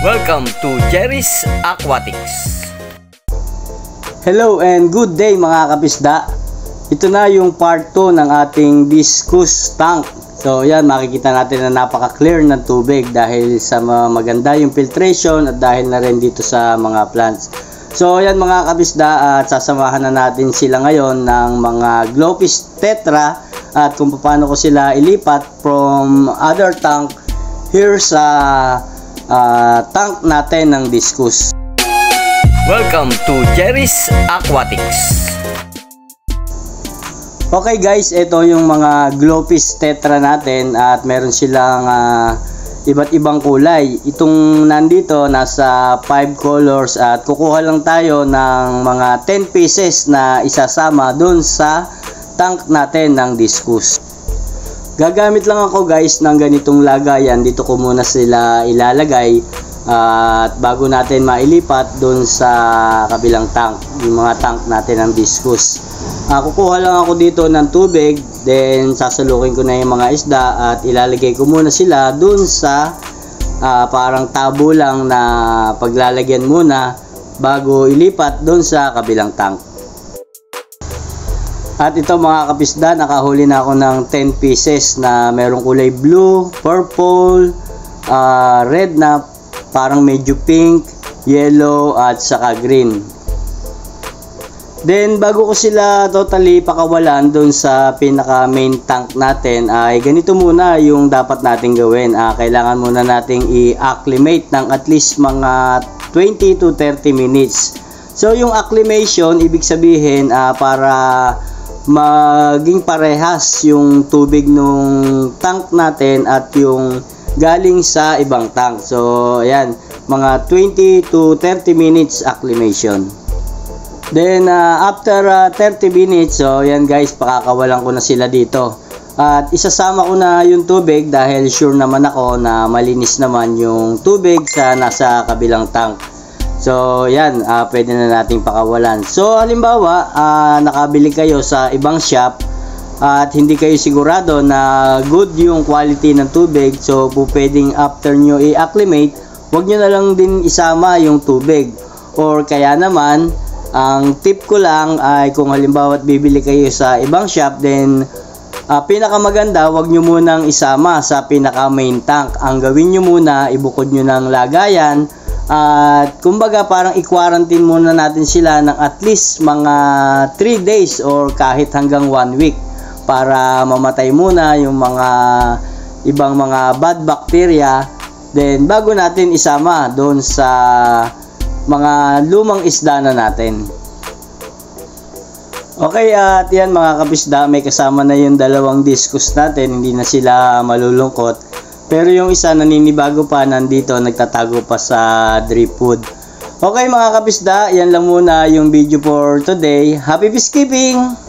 Welcome to Jerry's Aquatics. Hello and good day mga kapisda. Ito na yung part 2 ng ating discus tank. So yan, makikita natin na napaka-clear ng tubig dahil sa maganda yung filtration at dahil na rin dito sa mga plants. So yan mga kapisda, at sasamahan na natin sila ngayon ng mga Glowfish Tetra at kung paano ko sila ilipat from other tank here sa tank natin ng discus. Welcome to Jerry's Aquatics. Okay guys, ito yung mga Glowfish Tetra natin at meron silang iba't ibang kulay. Itong nandito nasa 5 colors at kukuha lang tayo ng mga 10 pieces na isasama dun sa tank natin ng discus. Gagamit lang ako guys ng ganitong lagayan. Dito ko muna sila ilalagay at bago natin mailipat dun sa kabilang tank, yung mga tank natin ng discus. Kukuha lang ako dito ng tubig, then sasalukin ko na yung mga isda at ilalagay ko muna sila dun sa parang tabo lang na paglalagyan muna bago ilipat dun sa kabilang tank. At ito mga kapisda, nakahuli na ako ng 10 pieces na merong kulay blue, purple, red na parang medyo pink, yellow at saka green. Then bago ko sila totally pakawalan doon sa pinaka main tank natin ay ganito muna yung dapat natin gawin. Kailangan muna nating i-acclimate ng at least mga 20 to 30 minutes. So yung acclimation, ibig sabihin para maging parehas yung tubig nung tank natin at yung galing sa ibang tank. So ayan, mga 20 to 30 minutes acclimation. Then after 30 minutes, so yan guys, pakakawalan ko na sila dito. At isasama ko na yung tubig dahil sure naman ako na malinis naman yung tubig sa nasa kabilang tank. So yan, pwede na nating pakawalan. So halimbawa, nakabili kayo sa ibang shop at hindi kayo sigurado na good yung quality ng tubig, so pwedeng after nyo i-acclimate, wag nyo na lang din isama yung tubig. Or kaya naman, ang tip ko lang ay kung halimbawa bibili kayo sa ibang shop, then pinakamaganda, wag nyo munang isama sa pinaka main tank. Ang gawin nyo muna, ibukod nyo ng lagayan at kumbaga parang i-quarantine muna natin sila ng at least mga 3 days or kahit hanggang 1 week para mamatay muna yung mga ibang mga bad bacteria, then bago natin isama doon sa mga lumang isda na natin. Okay, at yan mga kapisda, may kasama na yung dalawang discus natin, hindi na sila malulungkot. Pero yung isa naninibago pa, nandito nagtatago pa sa drip food. Okay mga kapisda, yan lang muna yung video for today. Happy peacekeeping!